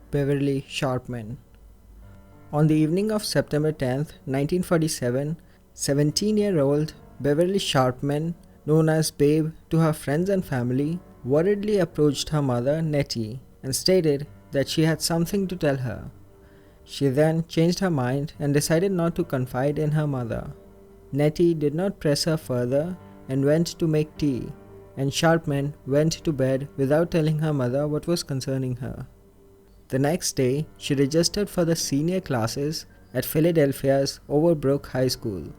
Beverly Sharpman. On the evening of September 10th, 1947, 17-year-old Beverly Sharpman, known as Babe to her friends and family, worriedly approached her mother, Nettie, and stated that she had something to tell her. She then changed her mind and decided not to confide in her mother. Nettie did not press her further and went to make tea, and Sharpman went to bed without telling her mother what was concerning her. The next day, she registered for the senior classes at Philadelphia's Overbrook High School.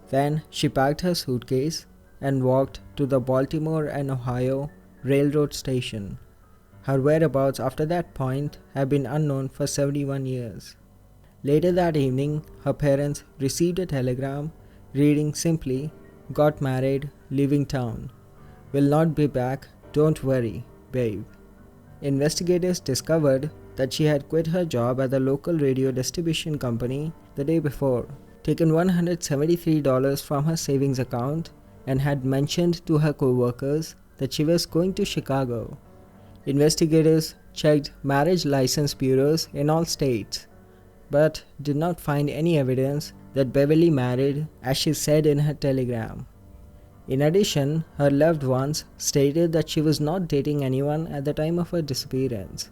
Then she packed her suitcase and walked to the Baltimore and Ohio Railroad station. Her whereabouts after that point have been unknown for 71 years. Later that evening, her parents received a telegram reading simply, "Got married, leaving town. Will not be back, don't worry, babe." Investigators discovered that she had quit her job at the local radio distribution company the day before, taken $173 from her savings account, and had mentioned to her co-workers that she was going to Chicago. Investigators checked marriage license bureaus in all states, but did not find any evidence that Beverly married, as she said in her telegram. In addition, her loved ones stated that she was not dating anyone at the time of her disappearance.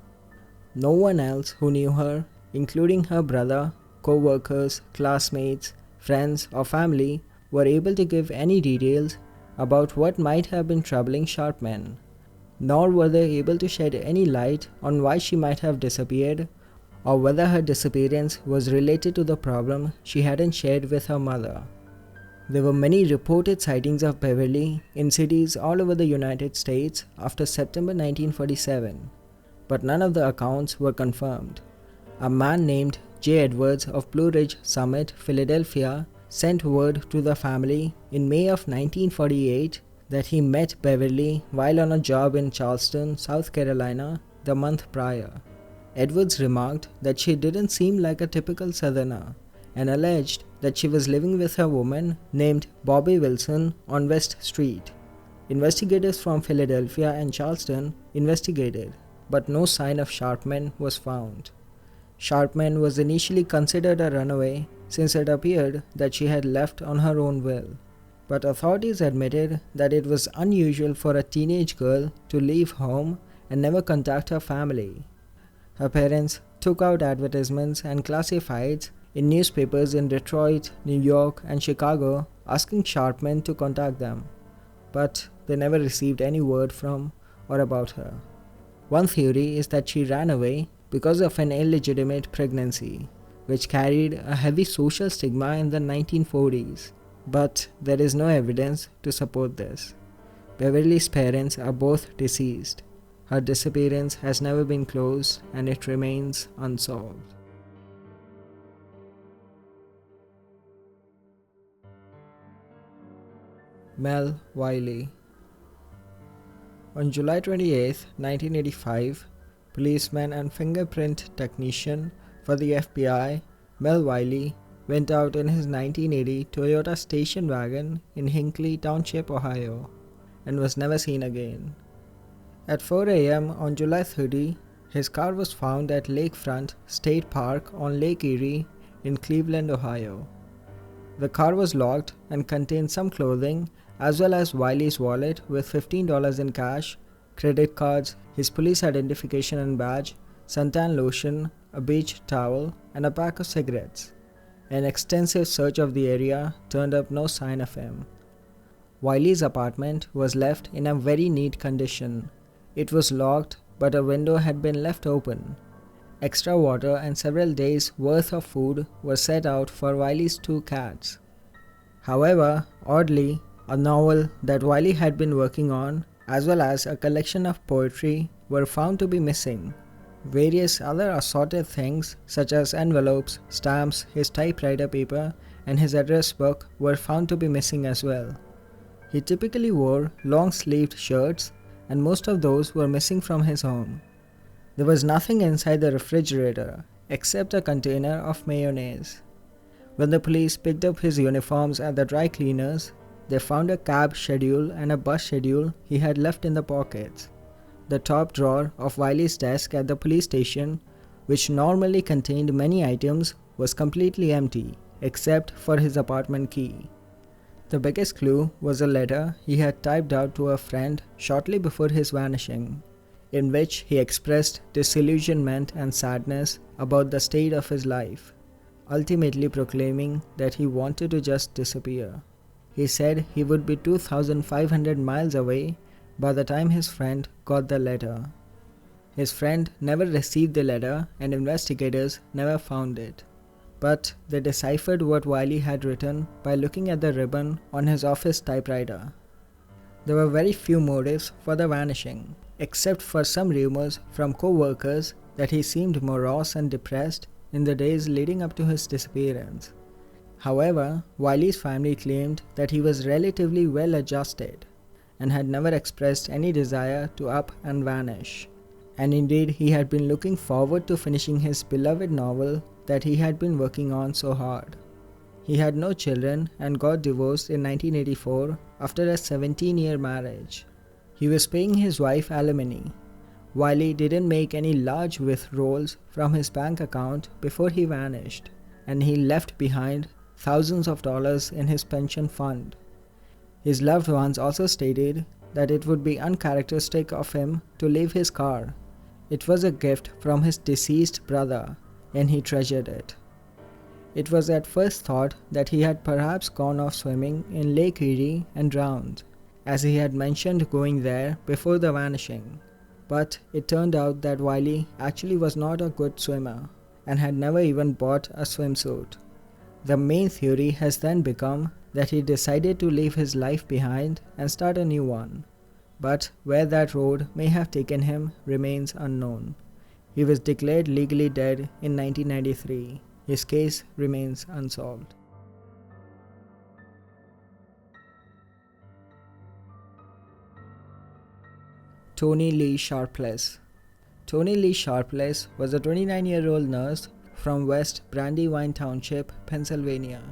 No one else who knew her, including her brother, co-workers, classmates, friends, or family, were able to give any details about what might have been troubling Sharpman, nor were they able to shed any light on why she might have disappeared or whether her disappearance was related to the problem she hadn't shared with her mother. There were many reported sightings of Beverly in cities all over the United States after September 1947, but none of the accounts were confirmed. A man named J. Edwards of Blue Ridge Summit, Philadelphia, sent word to the family in May of 1948 that he met Beverly while on a job in Charleston, South Carolina, the month prior. Edwards remarked that she didn't seem like a typical Southerner and alleged that she was living with a woman named Bobby Wilson on West Street. Investigators from Philadelphia and Charleston investigated, but no sign of Sharpman was found. Sharpman was initially considered a runaway since it appeared that she had left on her own will, but authorities admitted that it was unusual for a teenage girl to leave home and never contact her family. Her parents took out advertisements and classifieds in newspapers in Detroit, New York, and Chicago asking Sharpman to contact them, but they never received any word from or about her. One theory is that she ran away because of an illegitimate pregnancy, which carried a heavy social stigma in the 1940s, but there is no evidence to support this. Beverly's parents are both deceased. Her disappearance has never been closed and it remains unsolved. Mel Wiley. On July 28, 1985, policeman and fingerprint technician for the FBI, Mel Wiley, went out in his 1980 Toyota station wagon in Hinckley Township, Ohio, and was never seen again. At 4 a.m. on July 30, his car was found at Lakefront State Park on Lake Erie in Cleveland, Ohio. The car was locked and contained some clothing as well as Wiley's wallet with $15 in cash, credit cards, his police identification and badge, suntan lotion, a beach towel, and a pack of cigarettes. An extensive search of the area turned up no sign of him. Wiley's apartment was left in a very neat condition. It was locked, but a window had been left open. Extra water and several days' worth of food were set out for Wiley's 2 cats. However, oddly, a novel that Wiley had been working on, as well as a collection of poetry, were found to be missing. Various other assorted things, such as envelopes, stamps, his typewriter paper, and his address book, were found to be missing as well. He typically wore long-sleeved shirts, and most of those were missing from his home. There was nothing inside the refrigerator except a container of mayonnaise. When the police picked up his uniforms at the dry cleaners, they found a cab schedule and a bus schedule he had left in the pockets. The top drawer of Wiley's desk at the police station which normally contained many items, was completely empty except for his apartment key. The biggest clue was a letter he had typed out to a friend shortly before his vanishing, in which he expressed disillusionment and sadness about the state of his life, ultimately proclaiming that he wanted to just disappear. He said he would be 2,500 miles away by the time his friend got the letter. His friend never received the letter and investigators never found it. But they deciphered what Wiley had written by looking at the ribbon on his office typewriter. There were very few motives for the vanishing, except for some rumors from co-workers that he seemed morose and depressed in the days leading up to his disappearance. However, Wiley's family claimed that he was relatively well adjusted and had never expressed any desire to up and vanish. And indeed, he had been looking forward to finishing his beloved novel that he had been working on so hard. He had no children and got divorced in 1984 after a 17-year marriage. He was paying his wife alimony. Wiley didn't make any large withdrawals from his bank account before he vanished, and he left behind thousands of dollars in his pension fund. His loved ones also stated that it would be uncharacteristic of him to leave his car. It was a gift from his deceased brother, and he treasured it. It was at first thought that he had perhaps gone off swimming in Lake Erie and drowned, as he had mentioned going there before the vanishing. But it turned out that Wiley actually was not a good swimmer and had never even bought a swimsuit. The main theory has then become that he decided to leave his life behind and start a new one. But where that road may have taken him remains unknown. He was declared legally dead in 1993. His case remains unsolved. Toni Lee Sharpless. Toni Lee Sharpless was a 29-year-old nurse from West Brandywine Township, Pennsylvania,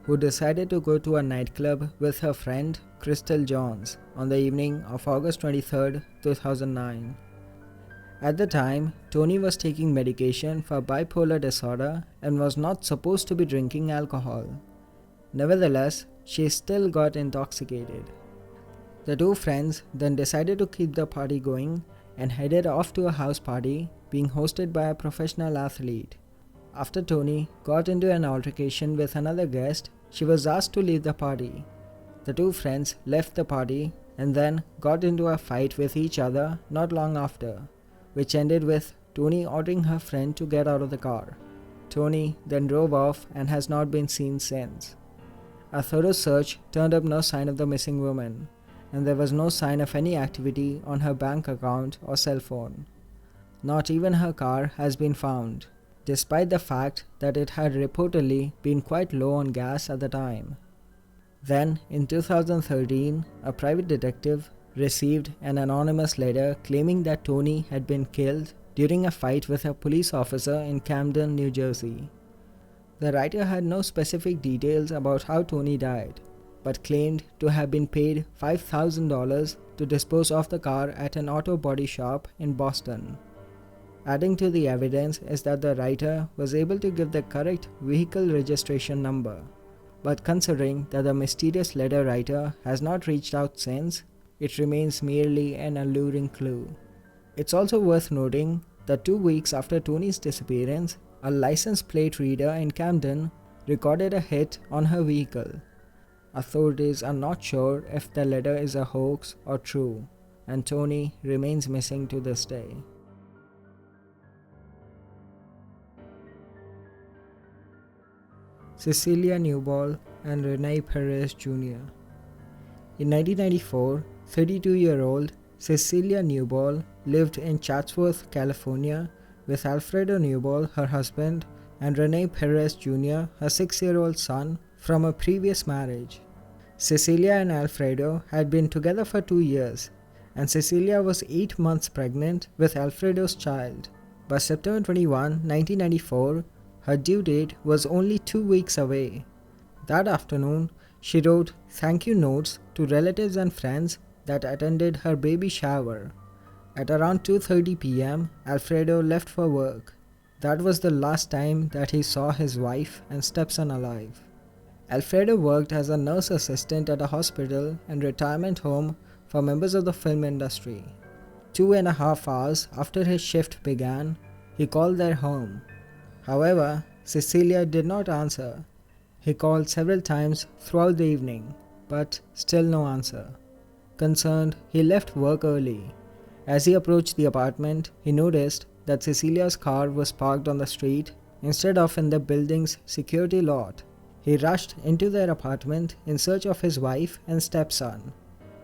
who decided to go to a nightclub with her friend Crystal Jones on the evening of August 23, 2009. At the time, Toni was taking medication for bipolar disorder and was not supposed to be drinking alcohol. Nevertheless, she still got intoxicated. The two friends then decided to keep the party going and headed off to a house party being hosted by a professional athlete. After Toni got into an altercation with another guest, she was asked to leave the party. The two friends left the party and then got into a fight with each other not long after, which ended with Toni ordering her friend to get out of the car. Toni then drove off and has not been seen since. A thorough search turned up no sign of the missing woman, and there was no sign of any activity on her bank account or cell phone. Not even her car has been found, despite the fact that it had reportedly been quite low on gas at the time. Then, in 2013, a private detective received an anonymous letter claiming that Toni had been killed during a fight with a police officer in Camden, New Jersey. The writer had no specific details about how Toni died, but claimed to have been paid $5,000 to dispose of the car at an auto body shop in Boston. Adding to the evidence is that the writer was able to give the correct vehicle registration number, but considering that the mysterious letter writer has not reached out since, it remains merely an alluring clue. It's also worth noting that 2 weeks after Toni's disappearance, a license plate reader in Camden recorded a hit on her vehicle. Authorities are not sure if the letter is a hoax or true, and Toni remains missing to this day. Cecilia Newball and Rene Perez Jr. In 1994, 32-year-old Cecilia Newball lived in Chatsworth, California, with Alfredo Newball, her husband, and Rene Perez Jr., her 6-year-old son, from a previous marriage. Cecilia and Alfredo had been together for 2 years, and Cecilia was 8 months pregnant with Alfredo's child. By September 21, 1994, her due date was only 2 weeks away. That afternoon, she wrote thank you notes to relatives and friends that attended her baby shower. At around 2:30 p.m., Alfredo left for work. That was the last time that he saw his wife and stepson alive. Alfredo worked as a nurse assistant at a hospital and retirement home for members of the film industry. 2.5 hours after his shift began, he called their home. However, Cecilia did not answer. He called several times throughout the evening, but still no answer. Concerned, he left work early. As he approached the apartment, he noticed that Cecilia's car was parked on the street instead of in the building's security lot. He rushed into their apartment in search of his wife and stepson.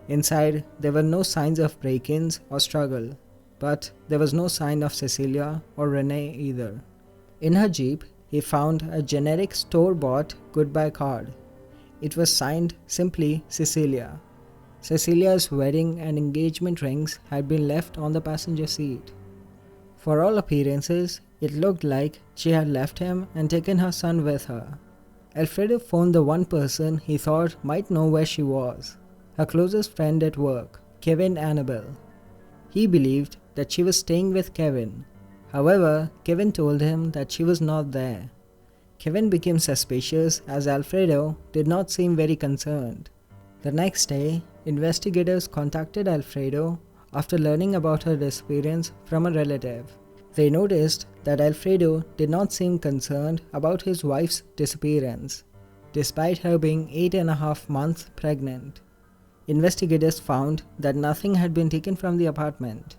Inside, there were no signs of break-ins or struggle, but there was no sign of Cecilia or Rene either. In her Jeep, he found a generic store-bought goodbye card. It was signed simply Cecilia. Cecilia's wedding and engagement rings had been left on the passenger seat. For all appearances, it looked like she had left him and taken her son with her. Alfredo phoned the one person he thought might know where she was, her closest friend at work, Kevin Annabelle. He believed that she was staying with Kevin. However, Kevin told him that she was not there. Kevin became suspicious as Alfredo did not seem very concerned. The next day, investigators contacted Alfredo after learning about her disappearance from a relative. They noticed that Alfredo did not seem concerned about his wife's disappearance, despite her being 8.5 months pregnant. Investigators found that nothing had been taken from the apartment.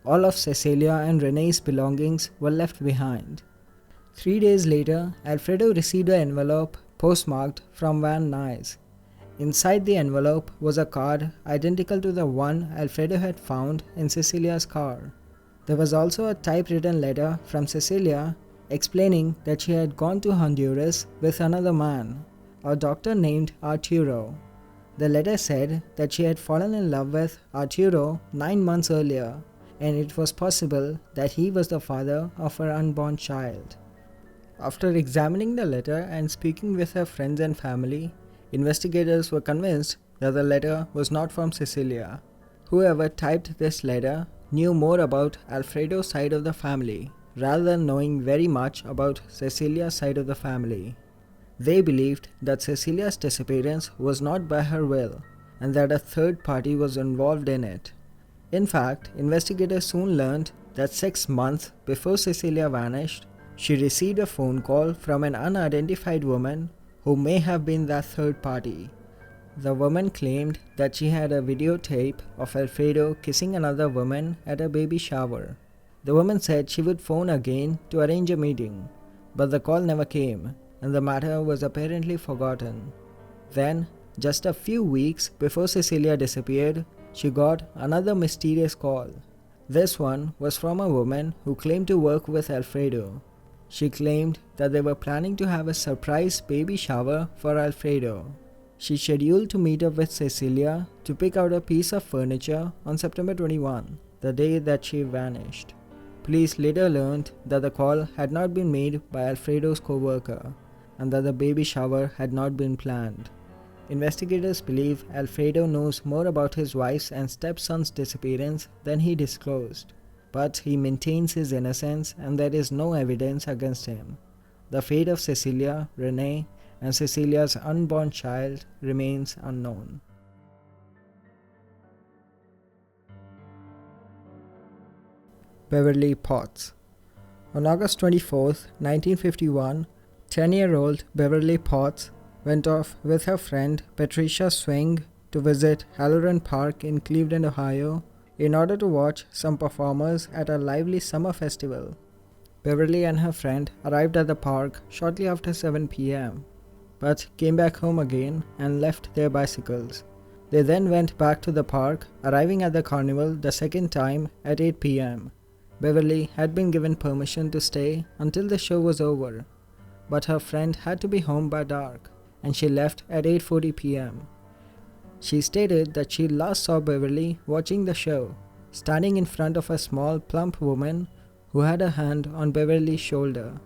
All of Cecilia and Rene's belongings were left behind. 3 days later, Alfredo received an envelope postmarked from Van Nuys. Inside the envelope was a card identical to the one Alfredo had found in Cecilia's car. There was also a typewritten letter from Cecilia explaining that she had gone to Honduras with another man, a doctor named Arturo. The letter said that she had fallen in love with Arturo 9 months earlier, and it was possible that he was the father of her unborn child. After examining the letter and speaking with her friends and family, investigators were convinced that the letter was not from Cecilia. Whoever typed this letter knew more about Alfredo's side of the family, rather than knowing very much about Cecilia's side of the family. They believed that Cecilia's disappearance was not by her will, and that a third party was involved in it. In fact, investigators soon learned that 6 months before Cecilia vanished, she received a phone call from an unidentified woman who may have been that third party. The woman claimed that she had a videotape of Alfredo kissing another woman at a baby shower. The woman said she would phone again to arrange a meeting, but the call never came, and the matter was apparently forgotten. Then, just a few weeks before Cecilia disappeared, she got another mysterious call. This one was from a woman who claimed to work with Alfredo. She claimed that they were planning to have a surprise baby shower for Alfredo. She scheduled to meet up with Cecilia to pick out a piece of furniture on September 21, the day that she vanished. Police later learned that the call had not been made by Alfredo's co-worker, and that the baby shower had not been planned. Investigators believe Alfredo knows more about his wife's and stepson's disappearance than he disclosed, but he maintains his innocence and there is no evidence against him. The fate of Cecilia, Rene, and Cecilia's unborn child remains unknown. Beverly Potts. On August 24, 1951, 10-year-old Beverly Potts went off with her friend Patricia Swing to visit Halloran Park in Cleveland, Ohio, in order to watch some performers at a lively summer festival. Beverly and her friend arrived at the park shortly after 7 p.m., but came back home again and left their bicycles. They then went back to the park, arriving at the carnival the second time at 8 p.m. Beverly had been given permission to stay until the show was over, but her friend had to be home by dark, and she left at 8:40 p.m. She stated that she last saw Beverly watching the show, standing in front of a small, plump woman who had a hand on Beverly's shoulder.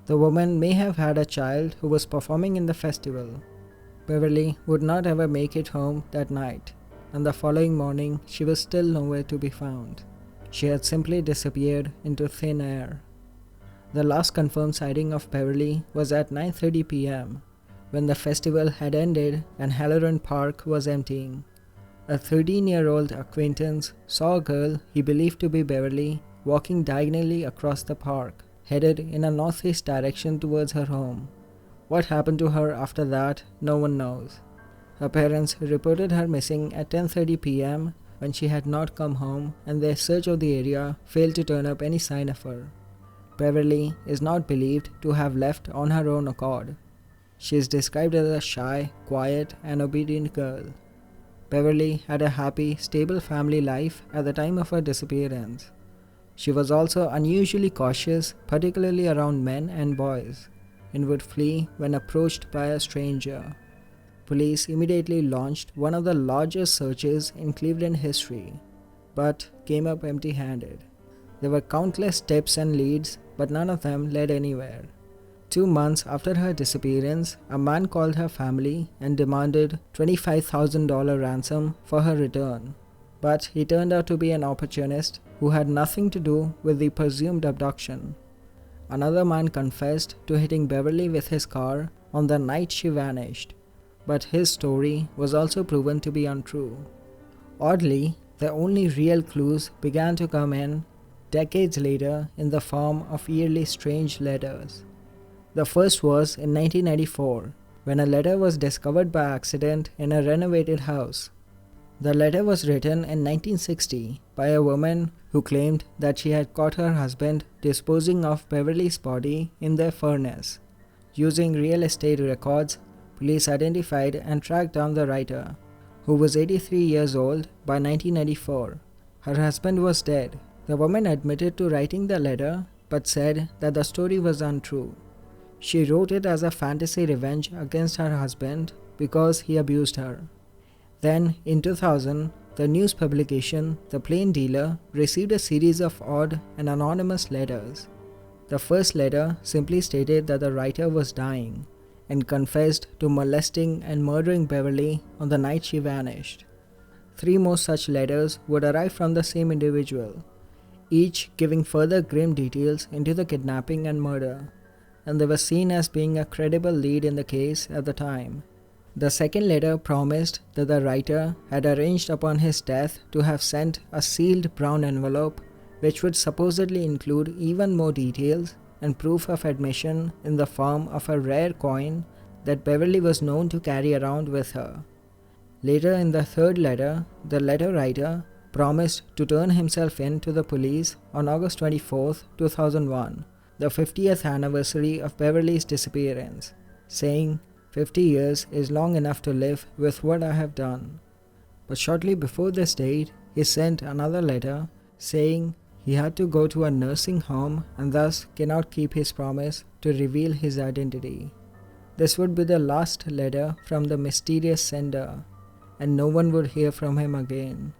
The woman may have had a child who was performing in the festival. Beverly would not ever make it home that night, and the following morning she was still nowhere to be found. She had simply disappeared into thin air. The last confirmed sighting of Beverly was at 9:30 p.m. when the festival had ended and Halloran Park was emptying. A 13-year-old acquaintance saw a girl he believed to be Beverly walking diagonally across the park, headed in a northeast direction towards her home. What happened to her after that, no one knows. Her parents reported her missing at 10:30 p.m. when she had not come home, and their search of the area failed to turn up any sign of her. Beverly is not believed to have left on her own accord. She is described as a shy, quiet, and obedient girl. Beverly had a happy, stable family life at the time of her disappearance. She was also unusually cautious, particularly around men and boys, and would flee when approached by a stranger. Police immediately launched one of the largest searches in Cleveland history, but came up empty-handed. There were countless tips and leads, but none of them led anywhere. 2 months after her disappearance, a man called her family and demanded $25,000 ransom for her return. But he turned out to be an opportunist who had nothing to do with the presumed abduction. Another man confessed to hitting Beverly with his car on the night she vanished, but his story was also proven to be untrue. Oddly, the only real clues began to come in decades later in the form of eerily strange letters. The first was in 1994, when a letter was discovered by accident in a renovated house. The letter was written in 1960 by a woman who claimed that she had caught her husband disposing of Beverly's body in their furnace. Using real estate records, police identified and tracked down the writer, who was 83 years old by 1994. Her husband was dead. The woman admitted to writing the letter, but said that the story was untrue. She wrote it as a fantasy revenge against her husband because he abused her. Then, in 2000, the news publication The Plain Dealer received a series of odd and anonymous letters. The first letter simply stated that the writer was dying and confessed to molesting and murdering Beverly on the night she vanished. 3 more such letters would arrive from the same individual, each giving further grim details into the kidnapping and murder, and they were seen as being a credible lead in the case at the time. The second letter promised that the writer had arranged upon his death to have sent a sealed brown envelope which would supposedly include even more details and proof of admission in the form of a rare coin that Beverly was known to carry around with her. Later in the third letter, the letter writer promised to turn himself in to the police on August 24, 2001, the 50th anniversary of Beverly's disappearance, saying, "50 years is long enough to live with what I have done." But shortly before this date, he sent another letter saying he had to go to a nursing home and thus cannot keep his promise to reveal his identity. This would be the last letter from the mysterious sender, and no one would hear from him again.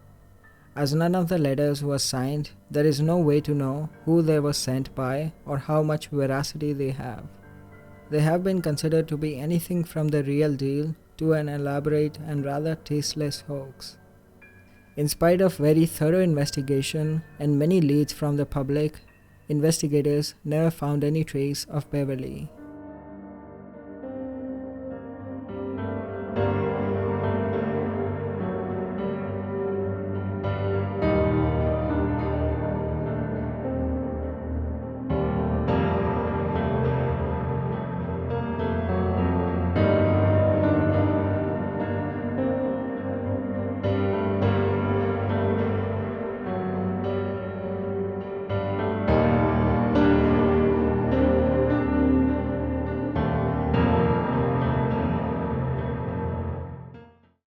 As none of the letters was signed, there is no way to know who they were sent by or how much veracity they have. They have been considered to be anything from the real deal to an elaborate and rather tasteless hoax. In spite of very thorough investigation and many leads from the public, investigators never found any trace of Beverly.